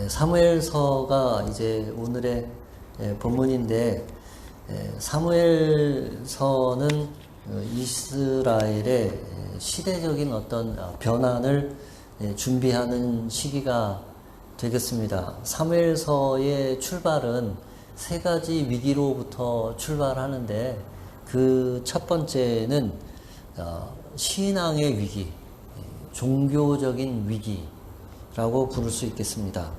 사무엘서가 이제 오늘의 본문인데, 사무엘서는 이스라엘의 시대적인 어떤 변환을 준비하는 시기가 되겠습니다. 사무엘서의 출발은 세 가지 위기로부터 출발하는데, 그 첫 번째는 신앙의 위기, 종교적인 위기라고 부를 수 있겠습니다.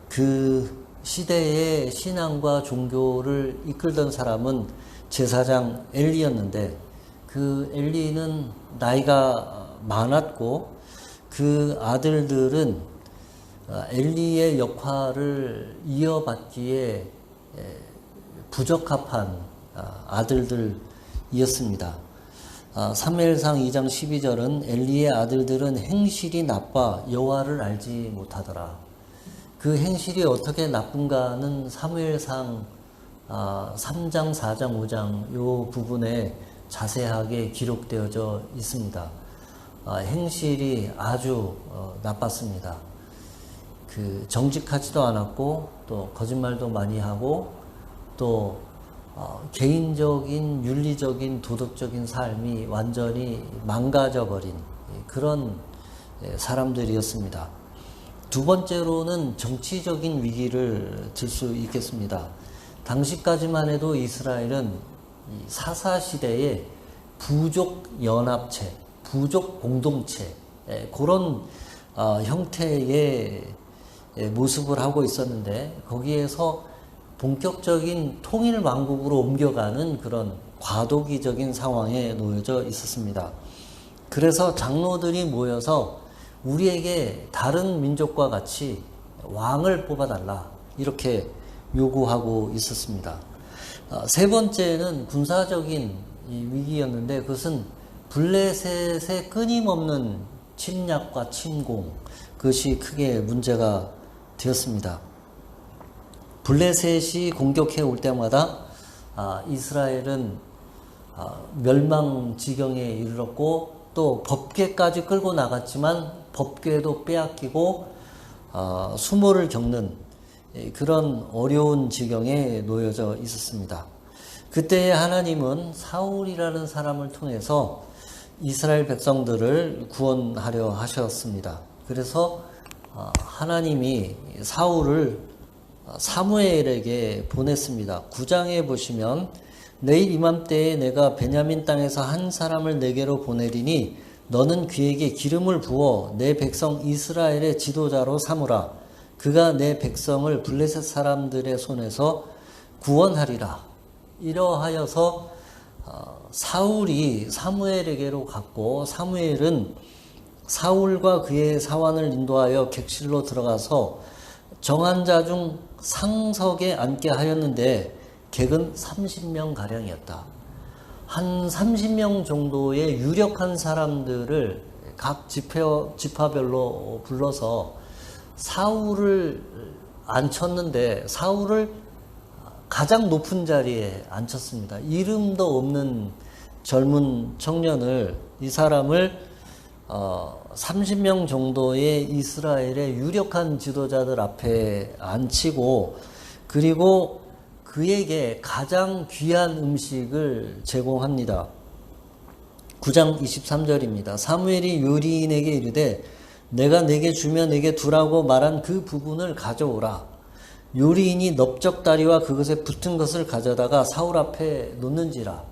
그 시대의 신앙과 종교를 이끌던 사람은 제사장 엘리였는데, 그 엘리는 나이가 많았고 그 아들들은 엘리의 역할을 이어받기에 부적합한 아들들이었습니다. 사무엘상 2장 12절은 엘리의 아들들은 행실이 나빠 여호와를 알지 못하더라. 그 행실이 어떻게 나쁜가는 사무엘상 3장, 4장, 5장 요 부분에 자세하게 기록되어져 있습니다. 행실이 아주 나빴습니다. 정직하지도 않았고 또 거짓말도 많이 하고 또 개인적인 윤리적인 도덕적인 삶이 완전히 망가져버린 그런 사람들이었습니다. 두 번째로는 정치적인 위기를 들 수 있겠습니다. 당시까지만 해도 이스라엘은 사사시대의 부족 연합체, 부족 공동체 그런 형태의 모습을 하고 있었는데, 거기에서 본격적인 통일 왕국으로 옮겨가는 그런 과도기적인 상황에 놓여져 있었습니다. 그래서 장로들이 모여서 우리에게 다른 민족과 같이 왕을 뽑아달라 이렇게 요구하고 있었습니다. 세 번째는 군사적인 위기였는데, 그것은 블레셋의 끊임없는 침략과 침공, 그것이 크게 문제가 되었습니다. 블레셋이 공격해 올 때마다 이스라엘은 멸망 지경에 이르렀고, 또 법궤까지 끌고 나갔지만 법궤도 빼앗기고 수모를 겪는 그런 어려운 지경에 놓여져 있었습니다. 그때 하나님은 사울이라는 사람을 통해서 이스라엘 백성들을 구원하려 하셨습니다. 그래서 하나님이 사울을 사무엘에게 보냈습니다. 9장에 보시면 내일 이맘때에 내가 베냐민 땅에서 한 사람을 내게로 보내리니 너는 그에게 기름을 부어 내 백성 이스라엘의 지도자로 삼으라. 그가 내 백성을 블레셋 사람들의 손에서 구원하리라. 이러하여서 사울이 사무엘에게로 갔고, 사무엘은 사울과 그의 사환을 인도하여 객실로 들어가서 정한 자 중 상석에 앉게 하였는데 객은 30명 가량이었다. 한 30명 정도의 유력한 사람들을 각 지파별로 불러서 사울을 앉혔는데, 사울을 가장 높은 자리에 앉혔습니다. 이름도 없는 젊은 청년을, 이 사람을 30명 정도의 이스라엘의 유력한 지도자들 앞에 앉히고, 그리고 그에게 가장 귀한 음식을 제공합니다. 9장 23절입니다. 사무엘이 요리인에게 이르되 내가 내게 주며 내게 두라고 말한 그 부분을 가져오라. 요리인이 넓적다리와 그것에 붙은 것을 가져다가 사울 앞에 놓는지라.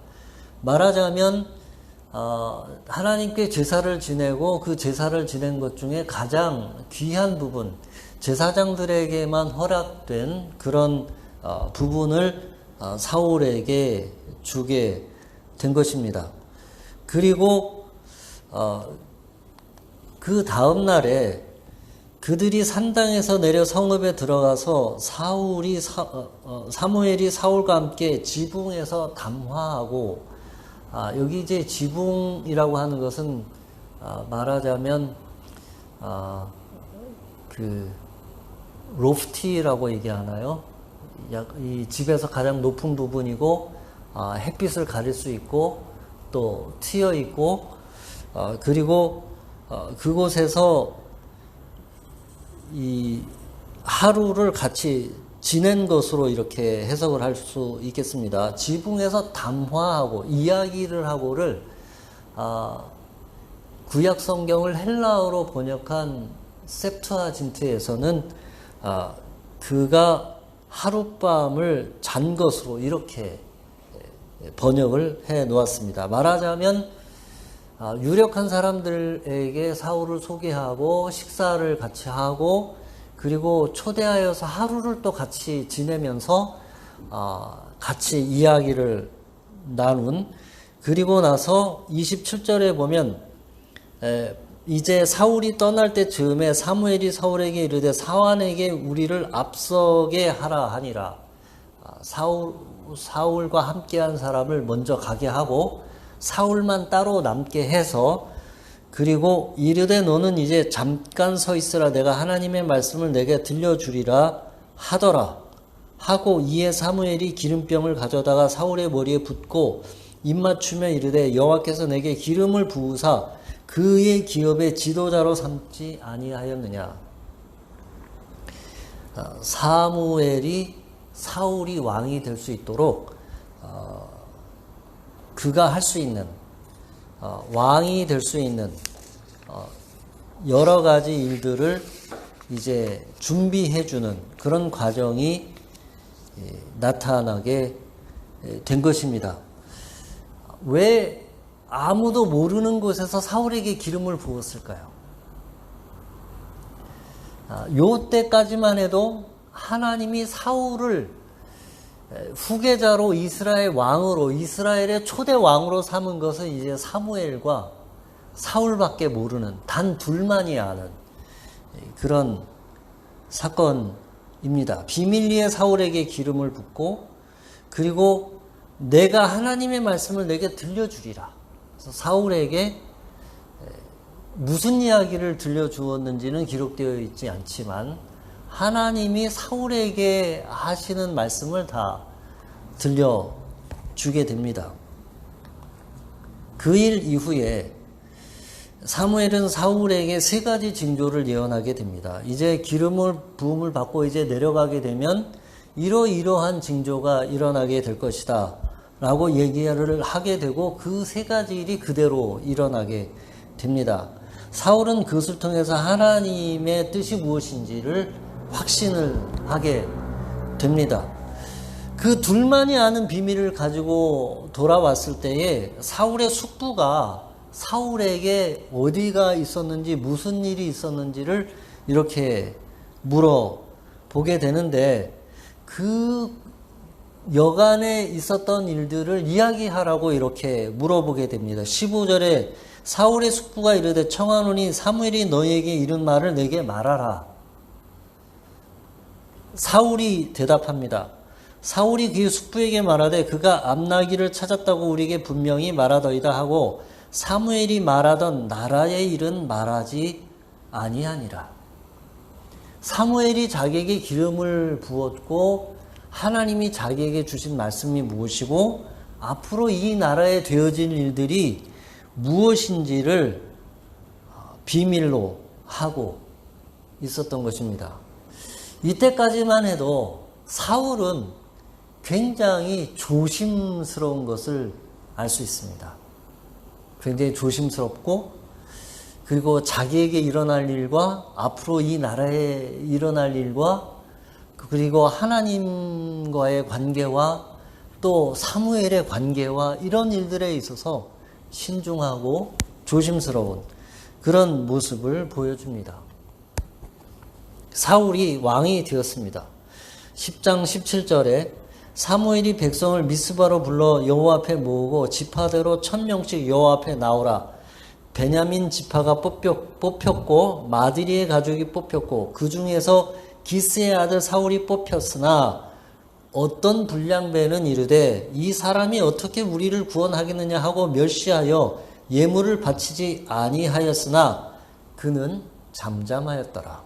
말하자면 하나님께 제사를 지내고 그 제사를 지낸 것 중에 가장 귀한 부분, 제사장들에게만 허락된 그런 부분을 사울에게 주게 된 것입니다. 그리고 그 다음 날에 그들이 산당에서 내려 성읍에 들어가서 사무엘이 사울과 함께 지붕에서 담화하고, 여기 이제 지붕이라고 하는 것은 말하자면 그 로프티라고 얘기하나요? 이 집에서 가장 높은 부분이고 햇빛을 가릴 수 있고 또 트여 있고 그리고 그곳에서 이 하루를 같이 지낸 것으로 이렇게 해석을 할 수 있겠습니다. 지붕에서 담화하고 이야기를 하고를 구약 성경을 헬라어로 번역한 셉투아진트에서는 그가 하룻밤을 잔 것으로 이렇게 번역을 해 놓았습니다. 말하자면 유력한 사람들에게 사울을 소개하고 식사를 같이 하고 그리고 초대하여서 하루를 또 같이 지내면서 같이 이야기를 나눈, 그리고 나서 27절에 보면 이제 사울이 떠날 때쯤에 사무엘이 사울에게 이르되 사환에게 우리를 앞서게 하라 하니라. 사울과 함께한 사람을 먼저 가게 하고 사울만 따로 남게 해서, 그리고 이르되 너는 이제 잠깐 서 있으라 내가 하나님의 말씀을 내게 들려주리라 하더라 하고, 이에 사무엘이 기름병을 가져다가 사울의 머리에 붓고 입맞추며 이르되 여호와께서 내게 기름을 부으사 그의 기업의 지도자로 삼지 아니하였느냐. 사무엘이 사울이 왕이 될 수 있도록 그가 할 수 있는 왕이 될 수 있는 여러 가지 일들을 이제 준비해주는 그런 과정이 나타나게 된 것입니다. 왜 아무도 모르는 곳에서 사울에게 기름을 부었을까요? 요때까지만 해도 하나님이 사울을 후계자로 이스라엘 왕으로, 이스라엘의 초대 왕으로 삼은 것은 이제 사무엘과 사울밖에 모르는, 단 둘만이 아는 그런 사건입니다. 비밀리에 사울에게 기름을 붓고, 그리고 내가 하나님의 말씀을 내게 들려주리라. 그래서 사울에게 무슨 이야기를 들려주었는지는 기록되어 있지 않지만 하나님이 사울에게 하시는 말씀을 다 들려주게 됩니다. 그 일 이후에 사무엘은 사울에게 세 가지 징조를 예언하게 됩니다. 이제 기름을 부음을 받고 이제 내려가게 되면 이러이러한 징조가 일어나게 될 것이다 라고 얘기를 하게 되고, 그 세 가지 일이 그대로 일어나게 됩니다. 사울은 그것을 통해서 하나님의 뜻이 무엇인지를 확신을 하게 됩니다. 그 둘만이 아는 비밀을 가지고 돌아왔을 때에 사울의 숙부가 사울에게 어디가 있었는지 무슨 일이 있었는지를 이렇게 물어보게 되는데, 그 여간에 있었던 일들을 이야기하라고 이렇게 물어보게 됩니다. 15절에 사울의 숙부가 이르되 청하노니 사무엘이 너희에게 이른 말을 내게 말하라. 사울이 대답합니다. 사울이 그 숙부에게 말하되 그가 암나기를 찾았다고 우리에게 분명히 말하더이다 하고 사무엘이 말하던 나라의 일은 말하지 아니하니라. 사무엘이 자기에게 기름을 부었고 하나님이 자기에게 주신 말씀이 무엇이고 앞으로 이 나라에 되어질 일들이 무엇인지를 비밀로 하고 있었던 것입니다. 이때까지만 해도 사울은 굉장히 조심스러운 것을 알 수 있습니다. 굉장히 조심스럽고, 그리고 자기에게 일어날 일과 앞으로 이 나라에 일어날 일과 그리고 하나님과의 관계와 또 사무엘의 관계와 이런 일들에 있어서 신중하고 조심스러운 그런 모습을 보여줍니다. 사울이 왕이 되었습니다. 10장 17절에 사무엘이 백성을 미스바로 불러 여호와 앞에 모으고 지파대로 1000명씩 여호와 앞에 나오라. 베냐민 지파가 뽑혔고 마디리의 가족이 뽑혔고 그 중에서 기스의 아들 사울이 뽑혔으나 어떤 불량배는 이르되 이 사람이 어떻게 우리를 구원하겠느냐 하고 멸시하여 예물을 바치지 아니하였으나 그는 잠잠하였더라.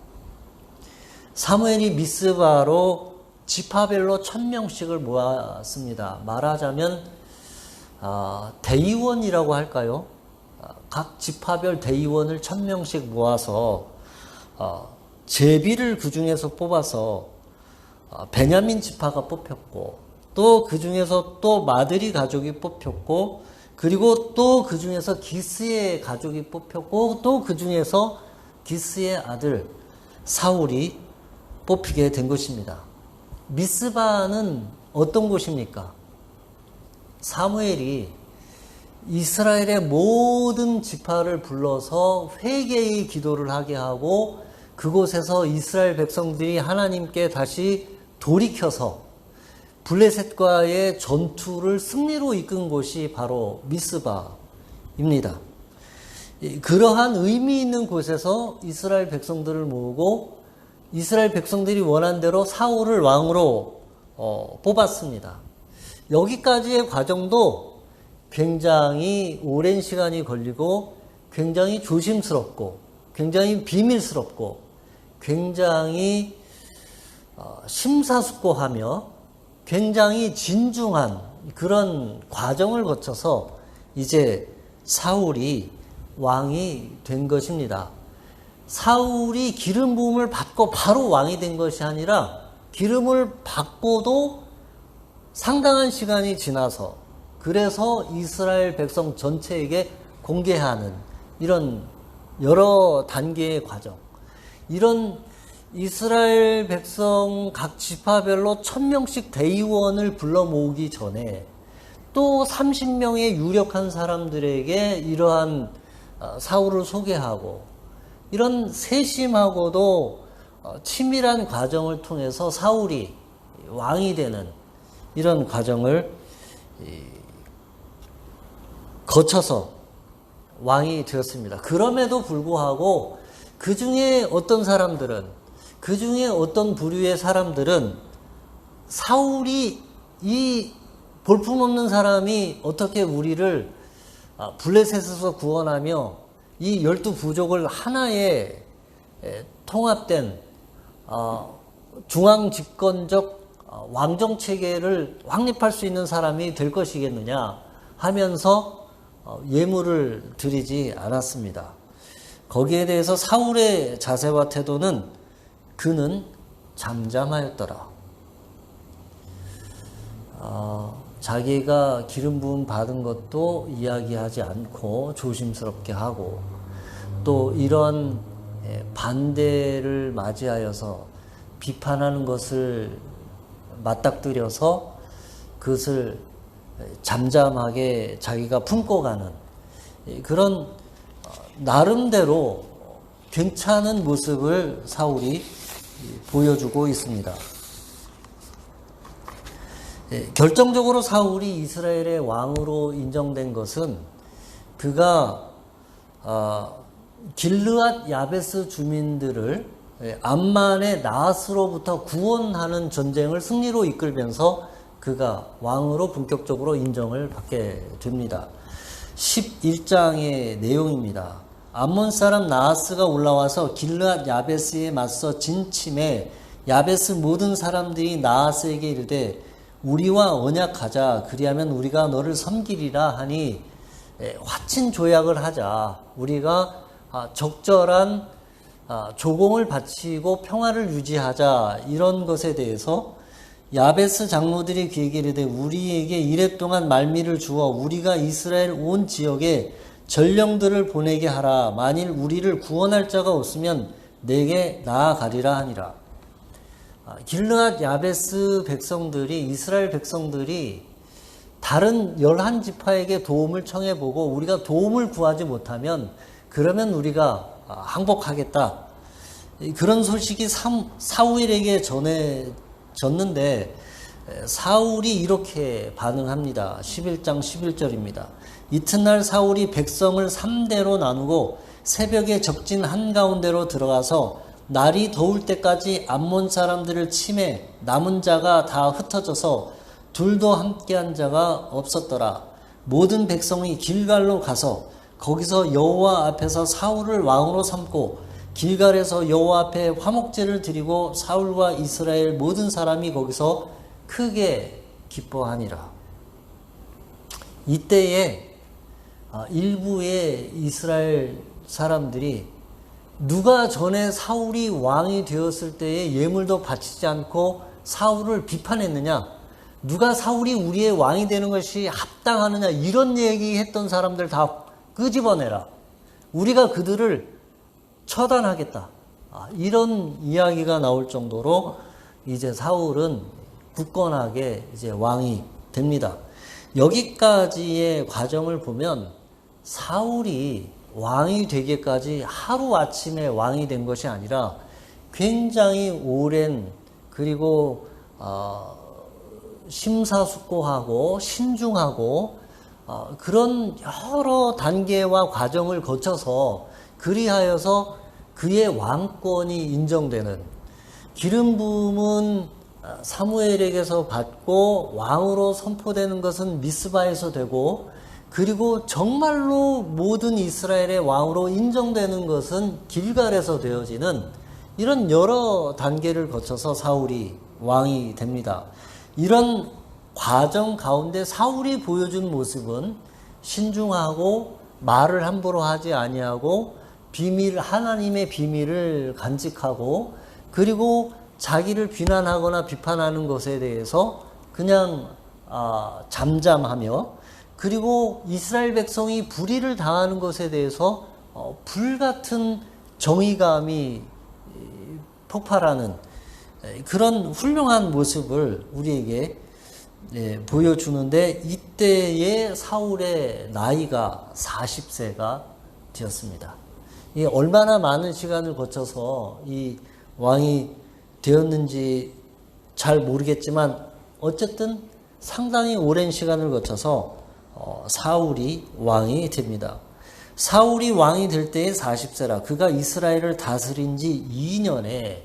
사무엘이 미스바로 지파별로 1000명씩을 모았습니다. 말하자면 대의원이라고 할까요? 각 지파별 대의원을 1000명씩 모아서 제비를 그 중에서 뽑아서 베냐민 지파가 뽑혔고, 또 그 중에서 또 마드리 가족이 뽑혔고, 그리고 또 그 중에서 기스의 가족이 뽑혔고, 또 그 중에서 기스의 아들 사울이 뽑히게 된 것입니다. 미스바는 어떤 곳입니까? 사무엘이 이스라엘의 모든 지파를 불러서 회개의 기도를 하게 하고, 그곳에서 이스라엘 백성들이 하나님께 다시 돌이켜서 블레셋과의 전투를 승리로 이끈 곳이 바로 미스바입니다. 그러한 의미 있는 곳에서 이스라엘 백성들을 모으고 이스라엘 백성들이 원한 대로 사울을 왕으로 뽑았습니다. 여기까지의 과정도 굉장히 오랜 시간이 걸리고 굉장히 조심스럽고 굉장히 비밀스럽고 굉장히 심사숙고하며 굉장히 진중한 그런 과정을 거쳐서 이제 사울이 왕이 된 것입니다. 사울이 기름 부음을 받고 바로 왕이 된 것이 아니라 기름을 받고도 상당한 시간이 지나서 그래서 이스라엘 백성 전체에게 공개하는 이런 여러 단계의 과정, 이런 이스라엘 백성 각 지파별로 1000명씩 대의원을 불러 모으기 전에 또 30명의 유력한 사람들에게 이러한 사울을 소개하고 이런 세심하고도 치밀한 과정을 통해서 사울이 왕이 되는 이런 과정을 거쳐서 왕이 되었습니다. 그럼에도 불구하고 그 중에 어떤 사람들은, 그 중에 어떤 부류의 사람들은 사울이 이 볼품없는 사람이 어떻게 우리를 블레셋에서 구원하며 이 12부족을 하나의 통합된 중앙집권적 왕정체계를 확립할 수 있는 사람이 될 것이겠느냐 하면서 예물을 드리지 않았습니다. 거기에 대해서 사울의 자세와 태도는 그는 잠잠하였더라. 자기가 기름 부음 받은 것도 이야기하지 않고 조심스럽게 하고 또 이런 반대를 맞이하여서 비판하는 것을 맞닥뜨려서 그것을 잠잠하게 자기가 품고 가는 그런 나름대로 괜찮은 모습을 사울이 보여주고 있습니다. 결정적으로 사울이 이스라엘의 왕으로 인정된 것은 그가 길르앗 야베스 주민들을 암만의 나하스로부터 구원하는 전쟁을 승리로 이끌면서 그가 왕으로 본격적으로 인정을 받게 됩니다. 11장의 내용입니다. 암몬 사람 나하스가 올라와서 길르앗 야베스에 맞서 진침해 야베스 모든 사람들이 나하스에게 이르되 우리와 언약하자. 그리하면 우리가 너를 섬기리라 하니 화친 조약을 하자. 우리가 적절한 조공을 바치고 평화를 유지하자. 이런 것에 대해서 야베스 장로들이 그에게 이르되 우리에게 이래 동안 말미를 주어 우리가 이스라엘 온 지역에 전령들을 보내게 하라. 만일 우리를 구원할 자가 없으면 내게 나아가리라 하니라. 길르앗 야베스 백성들이, 이스라엘 백성들이 다른 11지파에게 도움을 청해보고 우리가 도움을 구하지 못하면 그러면 우리가 항복하겠다. 그런 소식이 사울에게 전해졌는데 사울이 이렇게 반응합니다. 11장 11절입니다. 이튿날 사울이 백성을 3대로 나누고 새벽에 적진 한가운데로 들어가서 날이 더울 때까지 암몬 사람들을 치매 남은 자가 다 흩어져서 둘도 함께한 자가 없었더라. 모든 백성이 길갈로 가서 거기서 여호와 앞에서 사울을 왕으로 삼고 길갈에서 여호와 앞에 화목제를 드리고 사울과 이스라엘 모든 사람이 거기서 크게 기뻐하니라. 이때에 일부의 이스라엘 사람들이 누가 전에 사울이 왕이 되었을 때에 예물도 바치지 않고 사울을 비판했느냐? 누가 사울이 우리의 왕이 되는 것이 합당하느냐? 이런 얘기했던 사람들 다 끄집어내라. 우리가 그들을 처단하겠다. 이런 이야기가 나올 정도로 이제 사울은 굳건하게 이제 왕이 됩니다. 여기까지의 과정을 보면 사울이 왕이 되기까지 하루아침에 왕이 된 것이 아니라 굉장히 오랜, 그리고 심사숙고하고 신중하고 그런 여러 단계와 과정을 거쳐서 그리하여서 그의 왕권이 인정되는, 기름 부음은 사무엘에게서 받고 왕으로 선포되는 것은 미스바에서 되고, 그리고 정말로 모든 이스라엘의 왕으로 인정되는 것은 길갈에서 되어지는 이런 여러 단계를 거쳐서 사울이 왕이 됩니다. 이런 과정 가운데 사울이 보여준 모습은 신중하고 말을 함부로 하지 아니하고 하나님의 비밀을 간직하고, 그리고 자기를 비난하거나 비판하는 것에 대해서 그냥 잠잠하며, 그리고 이스라엘 백성이 불의를 당하는 것에 대해서 불같은 정의감이 폭발하는 그런 훌륭한 모습을 우리에게 보여주는데, 이때의 사울의 나이가 40세가 되었습니다. 이 얼마나 많은 시간을 거쳐서 이 왕이 되었는지 잘 모르겠지만 어쨌든 상당히 오랜 시간을 거쳐서 사울이 왕이 됩니다. 사울이 왕이 될 때에 40세라. 그가 이스라엘을 다스린 지 2년에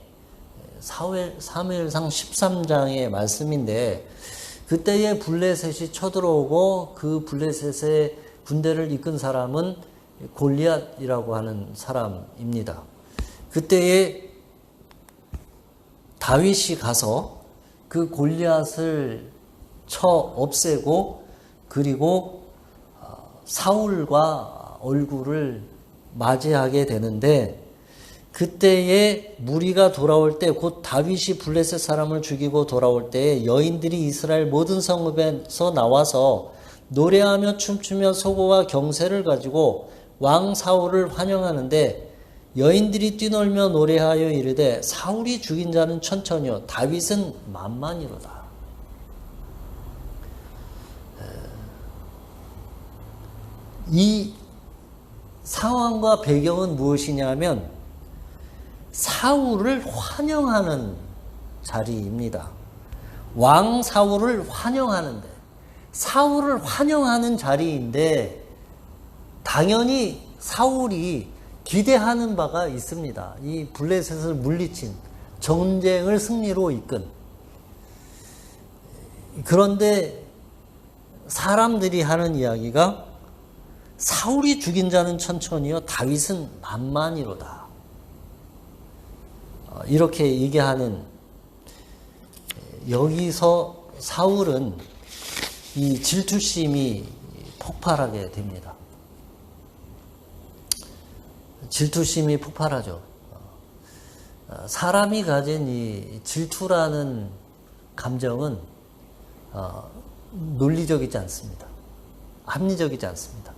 사무엘상 13장의 말씀인데, 그때에 블레셋이 쳐들어오고 그 블레셋의 군대를 이끈 사람은 골리앗이라고 하는 사람입니다. 그때에 다윗이 가서 그 골리앗을 쳐 없애고, 그리고 사울과 얼굴을 맞이하게 되는데, 그때에 무리가 돌아올 때, 곧 다윗이 블레셋 사람을 죽이고 돌아올 때에 여인들이 이스라엘 모든 성읍에서 나와서 노래하며 춤추며 소고와 경세를 가지고 왕 사울을 환영하는데, 여인들이 뛰놀며 노래하여 이르되 사울이 죽인 자는 천천히요 다윗은 만만이로다. 이 상황과 배경은 무엇이냐면 사울을 환영하는 자리입니다. 왕 사울을 환영하는데, 사울을 환영하는 자리인데 당연히 사울이 기대하는 바가 있습니다. 이 블레셋을 물리친, 전쟁을 승리로 이끈. 그런데 사람들이 하는 이야기가 사울이 죽인 자는 천천히요 다윗은 만만이로다. 이렇게 얘기하는, 여기서 사울은 이 질투심이 폭발하게 됩니다. 질투심이 폭발하죠. 사람이 가진 이 질투라는 감정은 논리적이지 않습니다. 합리적이지 않습니다.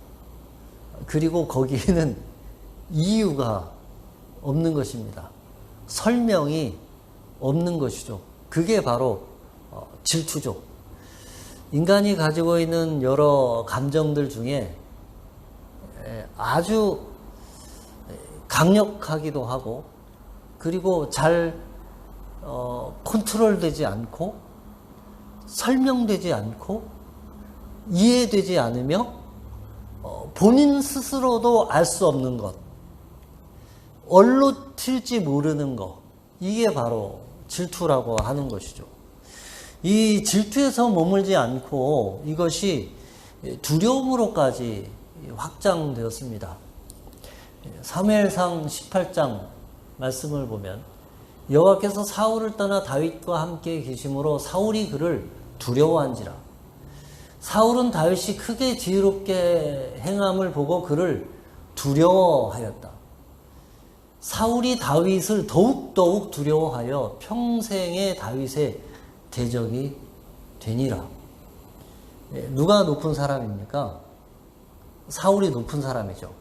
그리고 거기에는 이유가 없는 것입니다. 설명이 없는 것이죠. 그게 바로 질투죠. 인간이 가지고 있는 여러 감정들 중에 아주 강력하기도 하고, 그리고 잘 컨트롤되지 않고 설명되지 않고 이해되지 않으며 본인 스스로도 알 수 없는 것, 얼로 튈지 모르는 것, 이게 바로 질투라고 하는 것이죠. 이 질투에서 머물지 않고 이것이 두려움으로까지 확장되었습니다. 사무엘상 18장 말씀을 보면 여호와께서 사울을 떠나 다윗과 함께 계심으로 사울이 그를 두려워한지라. 사울은 다윗이 크게 지혜롭게 행함을 보고 그를 두려워하였다. 사울이 다윗을 더욱더욱 두려워하여 평생의 다윗의 대적이 되니라. 누가 높은 사람입니까? 사울이 높은 사람이죠.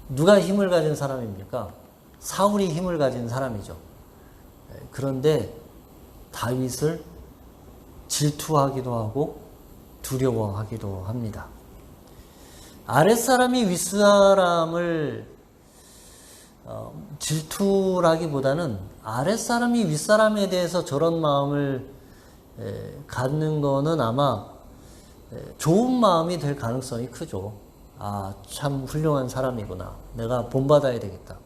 누가 힘을 가진 사람입니까? 사울이 힘을 가진 사람이죠. 그런데 다윗을 질투하기도 하고 두려워하기도 합니다. 아랫사람이 윗사람을 질투라기보다는 아랫사람이 윗사람에 대해서 저런 마음을 갖는 거는 아마 좋은 마음이 될 가능성이 크죠. 아, 참 훌륭한 사람이구나. 내가 본받아야 되겠다.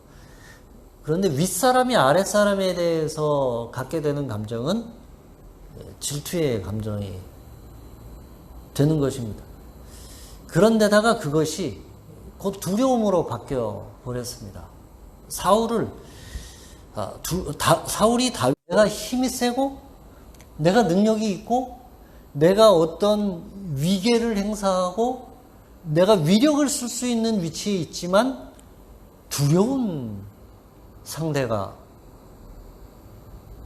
그런데 윗사람이 아랫사람에 대해서 갖게 되는 감정은 질투의 감정이 되는 것입니다. 그런데다가 그것이 곧 두려움으로 바뀌어 버렸습니다. 사울이 내가 힘이 세고 내가 능력이 있고 내가 어떤 위계를 행사하고 내가 위력을 쓸 수 있는 위치에 있지만 두려운 상대가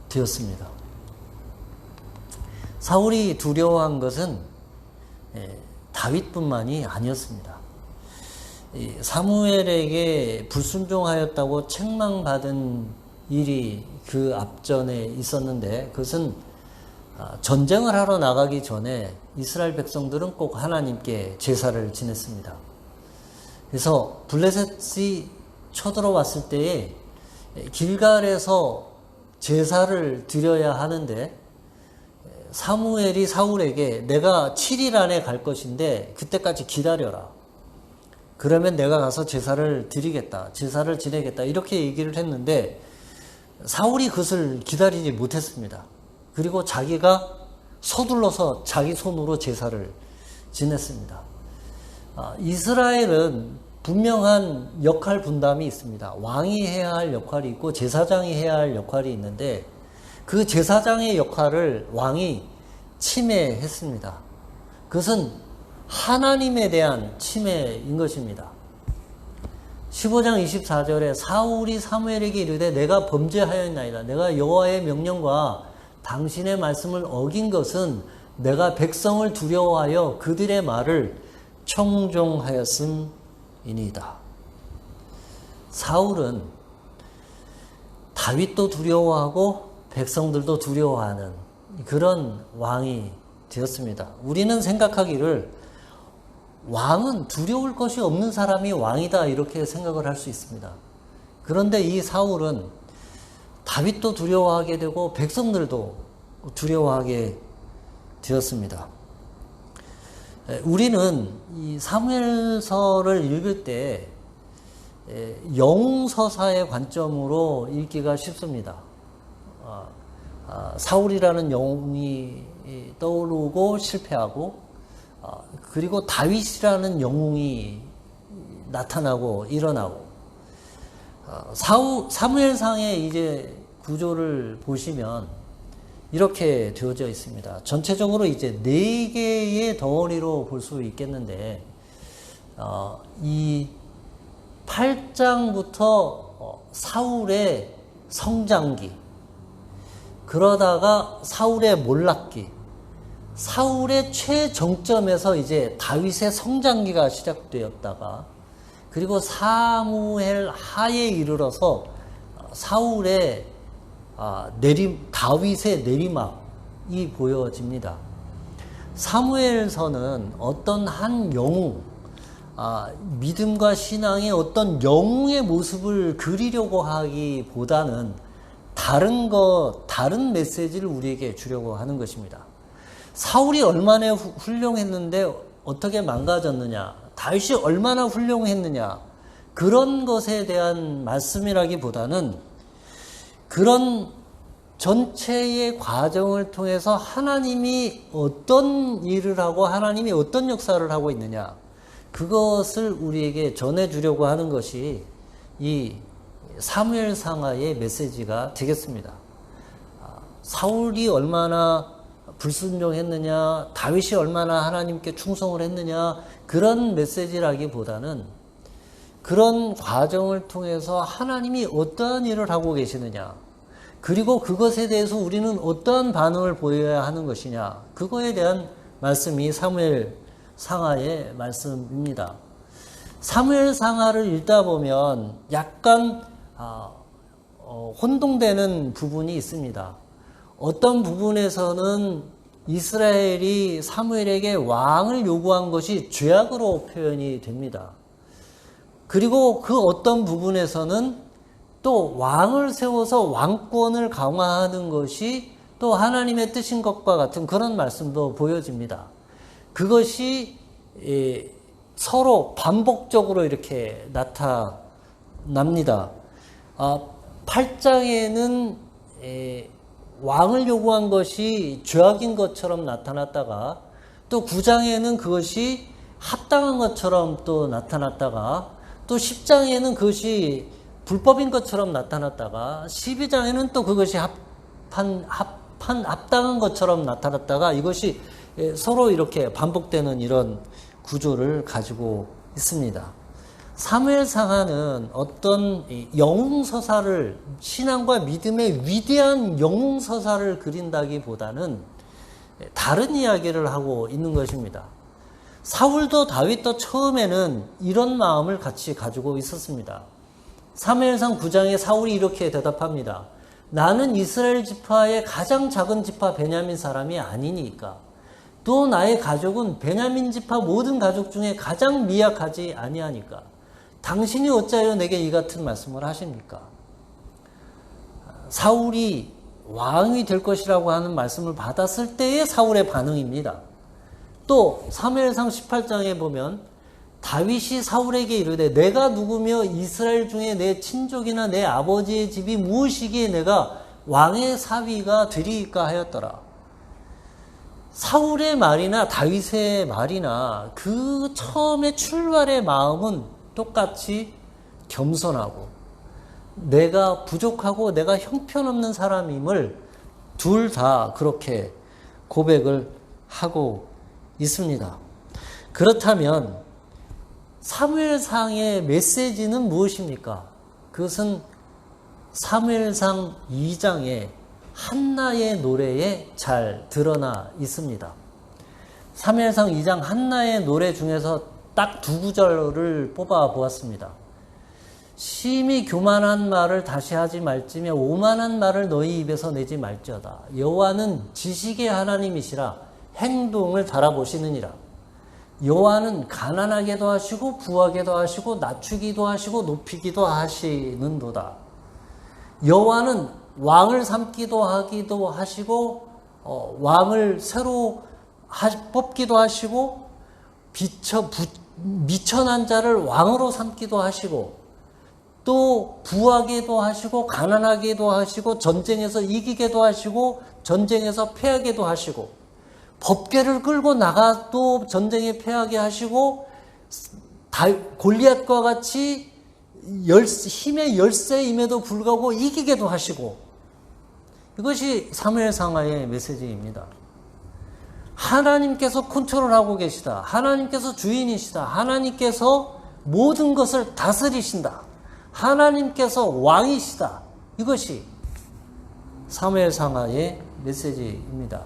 되었습니다. 사울이 두려워한 것은 다윗뿐만이 아니었습니다. 사무엘에게 불순종하였다고 책망받은 일이 그 앞전에 있었는데 그것은 전쟁을 하러 나가기 전에 이스라엘 백성들은 꼭 하나님께 제사를 지냈습니다. 그래서 블레셋이 쳐들어왔을 때에 길갈에서 제사를 드려야 하는데 사무엘이 사울에게 내가 7일 안에 갈 것인데 그때까지 기다려라. 그러면 내가 가서 제사를 드리겠다. 제사를 지내겠다. 이렇게 얘기를 했는데 사울이 그것을 기다리지 못했습니다. 그리고 자기가 서둘러서 자기 손으로 제사를 지냈습니다. 이스라엘은 분명한 역할 분담이 있습니다. 왕이 해야 할 역할이 있고 제사장이 해야 할 역할이 있는데 그 제사장의 역할을 왕이 침해했습니다. 그것은 하나님에 대한 침해인 것입니다. 15장 24절에 사울이 사무엘에게 이르되 내가 범죄하였나이다. 내가 여호와의 명령과 당신의 말씀을 어긴 것은 내가 백성을 두려워하여 그들의 말을 청종하였음이니이다. 사울은 다윗도 두려워하고 백성들도 두려워하는 그런 왕이 되었습니다. 우리는 생각하기를 왕은 두려울 것이 없는 사람이 왕이다 이렇게 생각을 할 수 있습니다. 그런데 이 사울은 다윗도 두려워하게 되고 백성들도 두려워하게 되었습니다. 우리는 이 사무엘서를 읽을 때 영웅서사의 관점으로 읽기가 쉽습니다. 사울이라는 영웅이 떠오르고 실패하고 그리고 다윗이라는 영웅이 나타나고 일어나고 사무엘상의 이제 구조를 보시면 이렇게 되어져 있습니다. 전체적으로 이제 4개의 덩어리로 볼 수 있겠는데 이 8장부터 사울의 성장기, 그러다가 사울의 몰락기, 사울의 최정점에서 이제 다윗의 성장기가 시작되었다가 그리고 사무엘 하에 이르러서 사울의 다윗의 내리막이 보여집니다. 사무엘서는 어떤 한 영웅, 믿음과 신앙의 어떤 영웅의 모습을 그리려고 하기보다는 다른 메시지를 우리에게 주려고 하는 것입니다. 사울이 얼마나 훌륭했는데 어떻게 망가졌느냐, 다윗이 얼마나 훌륭했느냐, 그런 것에 대한 말씀이라기보다는 그런 전체의 과정을 통해서 하나님이 어떤 일을 하고 하나님이 어떤 역사를 하고 있느냐, 그것을 우리에게 전해주려고 하는 것이 이 사무엘상하의 메시지가 되겠습니다. 사울이 얼마나 불순종했느냐, 다윗이 얼마나 하나님께 충성을 했느냐, 그런 메시지라기보다는 그런 과정을 통해서 하나님이 어떠한 일을 하고 계시느냐, 그리고 그것에 대해서 우리는 어떠한 반응을 보여야 하는 것이냐, 그거에 대한 말씀이 사무엘 상하의 말씀입니다. 사무엘 상하를 읽다 보면 약간 혼동되는 부분이 있습니다. 어떤 부분에서는 이스라엘이 사무엘에게 왕을 요구한 것이 죄악으로 표현이 됩니다. 그리고 그 어떤 부분에서는 또 왕을 세워서 왕권을 강화하는 것이 또 하나님의 뜻인 것과 같은 그런 말씀도 보여집니다. 그것이 서로 반복적으로 이렇게 나타납니다. 8장에는 왕을 요구한 것이 죄악인 것처럼 나타났다가, 또 9장에는 그것이 합당한 것처럼 또 나타났다가, 또 10장에는 그것이 불법인 것처럼 나타났다가, 12장에는 또 그것이 합당한 것처럼 나타났다가, 이것이 서로 이렇게 반복되는 이런 구조를 가지고 있습니다. 사무엘 상하는 어떤 영웅서사를, 신앙과 믿음의 위대한 영웅서사를 그린다기보다는 다른 이야기를 하고 있는 것입니다. 사울도 다윗도 처음에는 이런 마음을 같이 가지고 있었습니다. 사무엘상 9장에 사울이 이렇게 대답합니다. 나는 이스라엘 지파의 가장 작은 지파 베냐민 사람이 아니니까, 또 나의 가족은 베냐민 지파 모든 가족 중에 가장 미약하지 아니하니까 당신이 어찌하여 내게 이 같은 말씀을 하십니까? 사울이 왕이 될 것이라고 하는 말씀을 받았을 때의 사울의 반응입니다. 또 사무엘상 18장에 보면 다윗이 사울에게 이르되 내가 누구며 이스라엘 중에 내 친족이나 내 아버지의 집이 무엇이기에 내가 왕의 사위가 되리이까 하였더라. 사울의 말이나 다윗의 말이나 그 처음에 출발의 마음은 똑같이 겸손하고 내가 부족하고 내가 형편없는 사람임을 둘 다 그렇게 고백을 하고 있습니다. 그렇다면 사무엘상의 메시지는 무엇입니까? 그것은 사무엘상 2장의 한나의 노래에 잘 드러나 있습니다. 사무엘상 2장 한나의 노래 중에서 딱 두 구절을 뽑아 보았습니다. 심히 교만한 말을 다시 하지 말지며 오만한 말을 너희 입에서 내지 말지어다. 여호와는 지식의 하나님이시라 행동을 달아보시느니라. 여호와는 가난하게도 하시고 부하게도 하시고 낮추기도 하시고 높이기도 하시는도다. 여호와는 왕을 삼기도 하기도 하시고 왕을 새로 뽑기도 하시고 미천한 자를 왕으로 삼기도 하시고 또 부하게도 하시고 가난하게도 하시고 전쟁에서 이기게도 하시고 전쟁에서 패하게도 하시고 법궤를 끌고 나가도 전쟁에 패하게 하시고 골리앗과 같이 힘의 열세임에도 불구하고 이기게도 하시고, 이것이 사무엘 상하의 메시지입니다. 하나님께서 컨트롤하고 계시다. 하나님께서 주인이시다. 하나님께서 모든 것을 다스리신다. 하나님께서 왕이시다. 이것이 사무엘 상하의 메시지입니다.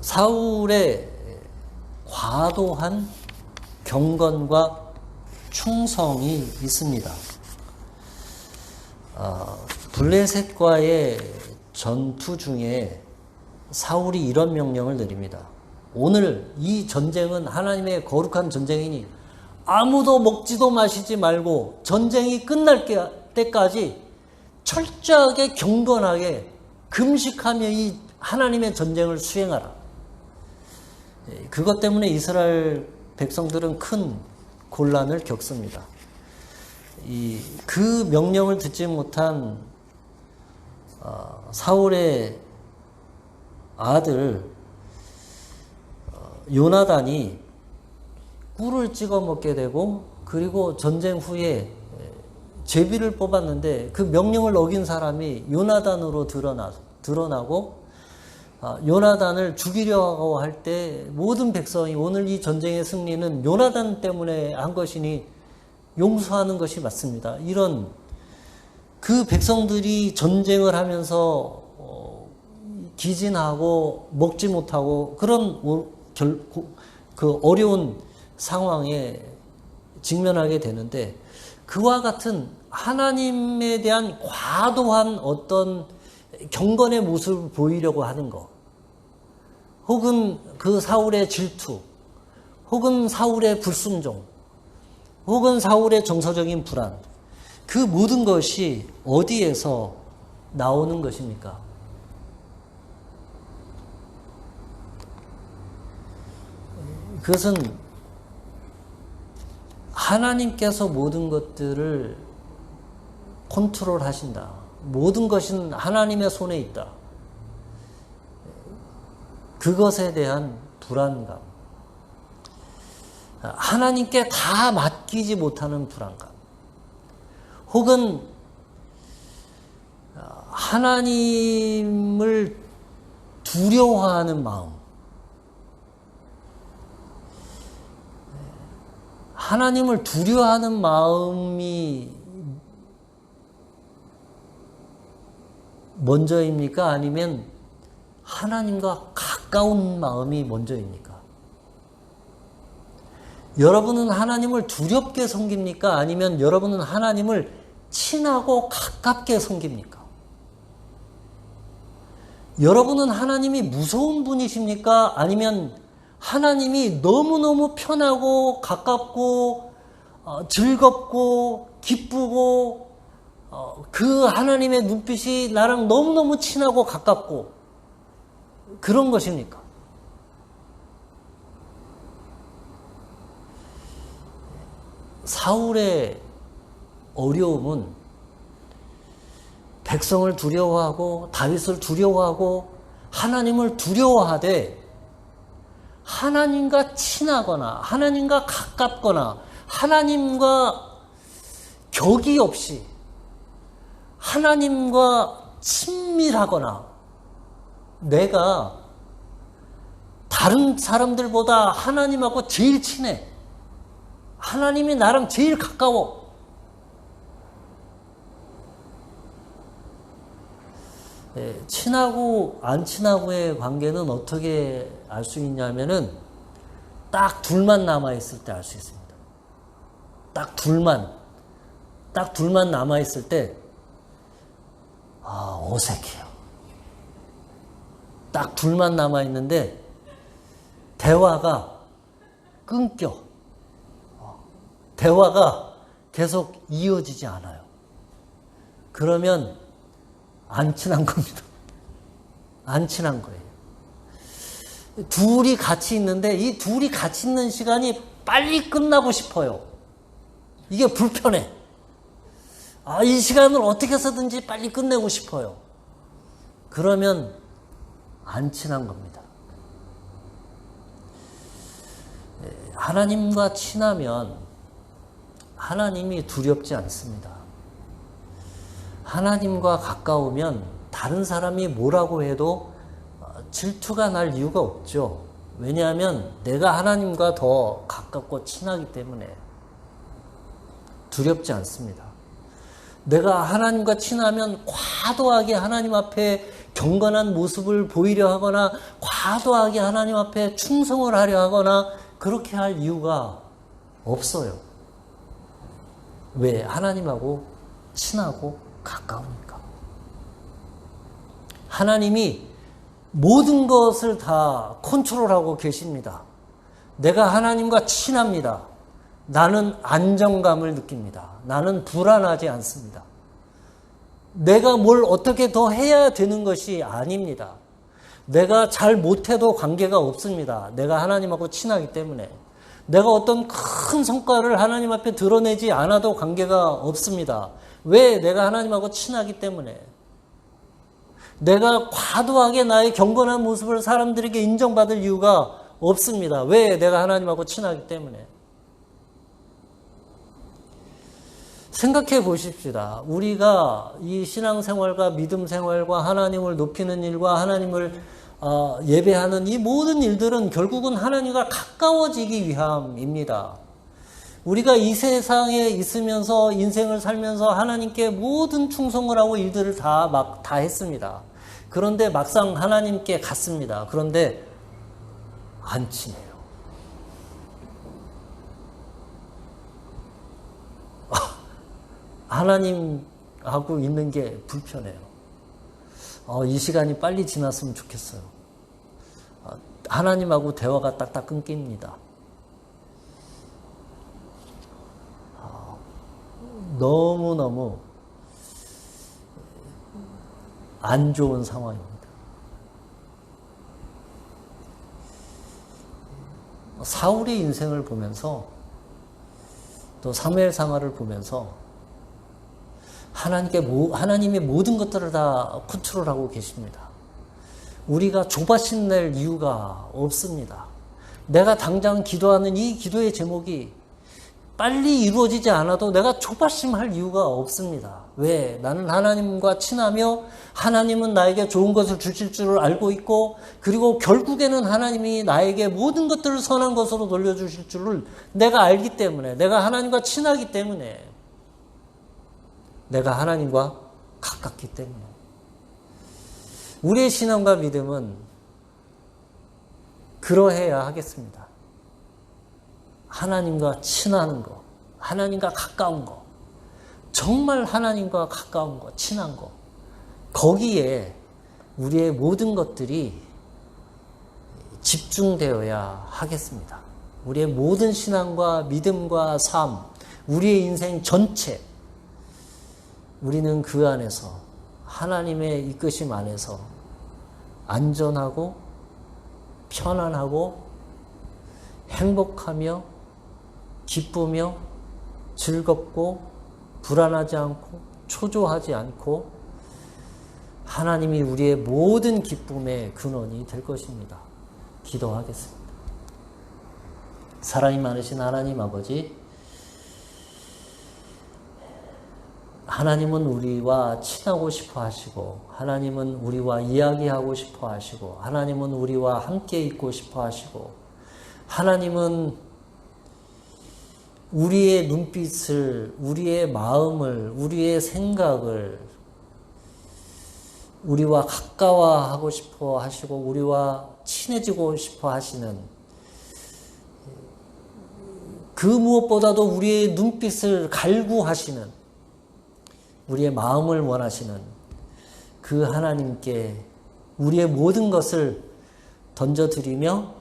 사울의 과도한 경건과 충성이 있습니다. 블레셋과의 전투 중에 사울이 이런 명령을 내립니다. 오늘 이 전쟁은 하나님의 거룩한 전쟁이니 아무도 먹지도 마시지 말고 전쟁이 끝날 때까지 철저하게 경건하게 금식하며 이 하나님의 전쟁을 수행하라. 그것 때문에 이스라엘 백성들은 큰 곤란을 겪습니다. 그 명령을 듣지 못한 사울의 아들 요나단이 꿀을 찍어 먹게 되고, 그리고 전쟁 후에 제비를 뽑았는데 그 명령을 어긴 사람이 요나단으로 드러나고 요나단을 죽이려고 할 때 모든 백성이 오늘 이 전쟁의 승리는 요나단 때문에 한 것이니 용서하는 것이 맞습니다. 이런 그 백성들이 전쟁을 하면서 기진하고 먹지 못하고 그런 그 어려운 상황에 직면하게 되는데 그와 같은 하나님에 대한 과도한 어떤 경건의 모습을 보이려고 하는 것, 혹은 그 사울의 질투, 혹은 사울의 불순종, 혹은 사울의 정서적인 불안, 그 모든 것이 어디에서 나오는 것입니까? 그것은 하나님께서 모든 것들을 컨트롤하신다. 모든 것은 하나님의 손에 있다. 그것에 대한 불안감. 하나님께 다 맡기지 못하는 불안감. 혹은 하나님을 두려워하는 마음. 하나님을 두려워하는 마음이 먼저입니까? 아니면 하나님과 가까운 마음이 먼저입니까? 여러분은 하나님을 두렵게 섬깁니까? 아니면 여러분은 하나님을 친하고 가깝게 섬깁니까? 여러분은 하나님이 무서운 분이십니까? 아니면 하나님이 너무너무 편하고 가깝고 즐겁고 기쁘고 그 하나님의 눈빛이 나랑 너무너무 친하고 가깝고 그런 것입니까? 사울의 어려움은 백성을 두려워하고 다윗을 두려워하고 하나님을 두려워하되 하나님과 친하거나 하나님과 가깝거나 하나님과 격이 없이 하나님과 친밀하거나 내가 다른 사람들보다 하나님하고 제일 친해. 하나님이 나랑 제일 가까워. 친하고 안 친하고의 관계는 어떻게 알 수 있냐면은 딱 둘만 남아있을 때 알 수 있습니다. 딱 둘만 남아있을 때, 어색해요. 딱 둘만 남아있는데, 대화가 끊겨. 대화가 계속 이어지지 않아요. 그러면 안 친한 겁니다. 안 친한 거예요. 둘이 같이 있는데 이 둘이 같이 있는 시간이 빨리 끝나고 싶어요. 이게 불편해. 이 시간을 어떻게 해서든지 빨리 끝내고 싶어요. 그러면 안 친한 겁니다. 하나님과 친하면 하나님이 두렵지 않습니다. 하나님과 가까우면 다른 사람이 뭐라고 해도 질투가 날 이유가 없죠. 왜냐하면 내가 하나님과 더 가깝고 친하기 때문에 두렵지 않습니다. 내가 하나님과 친하면 과도하게 하나님 앞에 경건한 모습을 보이려 하거나 과도하게 하나님 앞에 충성을 하려 하거나 그렇게 할 이유가 없어요. 왜? 하나님하고 친하고 가까우니까. 하나님이 모든 것을 다 컨트롤하고 계십니다. 내가 하나님과 친합니다. 나는 안정감을 느낍니다. 나는 불안하지 않습니다. 내가 뭘 어떻게 더 해야 되는 것이 아닙니다. 내가 잘 못해도 관계가 없습니다. 내가 하나님하고 친하기 때문에. 내가 어떤 큰 성과를 하나님 앞에 드러내지 않아도 관계가 없습니다. 왜? 내가 하나님하고 친하기 때문에. 내가 과도하게 나의 경건한 모습을 사람들에게 인정받을 이유가 없습니다. 왜? 내가 하나님하고 친하기 때문에. 생각해 보십시다. 우리가 이 신앙생활과 믿음 생활과 하나님을 높이는 일과 하나님을 예배하는 이 모든 일들은 결국은 하나님과 가까워지기 위함입니다. 우리가 이 세상에 있으면서 인생을 살면서 하나님께 모든 충성을 하고 일들을 다 했습니다. 그런데 막상 하나님께 갔습니다. 그런데 안 친해요. 하나님하고 있는 게 불편해요. 이 시간이 빨리 지났으면 좋겠어요. 하나님하고 대화가 딱딱 끊깁니다. 너무너무 안 좋은 상황입니다. 사울의 인생을 보면서 또 사무엘상하를 보면서 하나님의 모든 것들을 다 컨트롤하고 계십니다. 우리가 조바심 낼 이유가 없습니다. 내가 당장 기도하는 이 기도의 제목이 빨리 이루어지지 않아도 내가 조바심할 이유가 없습니다. 왜? 나는 하나님과 친하며 하나님은 나에게 좋은 것을 주실 줄을 알고 있고, 그리고 결국에는 하나님이 나에게 모든 것들을 선한 것으로 돌려주실 줄을 내가 알기 때문에, 내가 하나님과 친하기 때문에, 내가 하나님과 가깝기 때문에. 우리의 신앙과 믿음은 그러해야 하겠습니다. 하나님과 친하는 거, 하나님과 가까운 거, 정말 하나님과 가까운 거, 친한 거, 거기에 우리의 모든 것들이 집중되어야 하겠습니다. 우리의 모든 신앙과 믿음과 삶, 우리의 인생 전체, 우리는 그 안에서 하나님의 이끄심 안에서 안전하고 편안하고 행복하며 기쁘며 즐겁고 불안하지 않고 초조하지 않고 하나님이 우리의 모든 기쁨의 근원이 될 것입니다. 기도하겠습니다. 사랑이 많으신 하나님 아버지, 하나님은 우리와 친하고 싶어 하시고, 하나님은 우리와 이야기하고 싶어 하시고, 하나님은 우리와 함께 있고 싶어 하시고, 하나님은 우리의 눈빛을, 우리의 마음을, 우리의 생각을 우리와 가까워하고 싶어 하시고 우리와 친해지고 싶어 하시는, 그 무엇보다도 우리의 눈빛을 갈구하시는, 우리의 마음을 원하시는 그 하나님께 우리의 모든 것을 던져드리며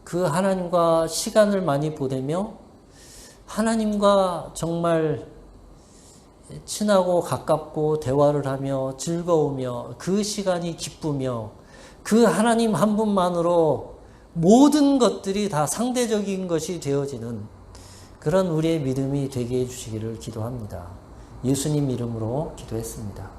그 하나님과 시간을 많이 보내며 하나님과 정말 친하고 가깝고 대화를 하며 즐거우며 그 시간이 기쁘며 그 하나님 한 분만으로 모든 것들이 다 상대적인 것이 되어지는 그런 우리의 믿음이 되게 해주시기를 기도합니다. 예수님 이름으로 기도했습니다.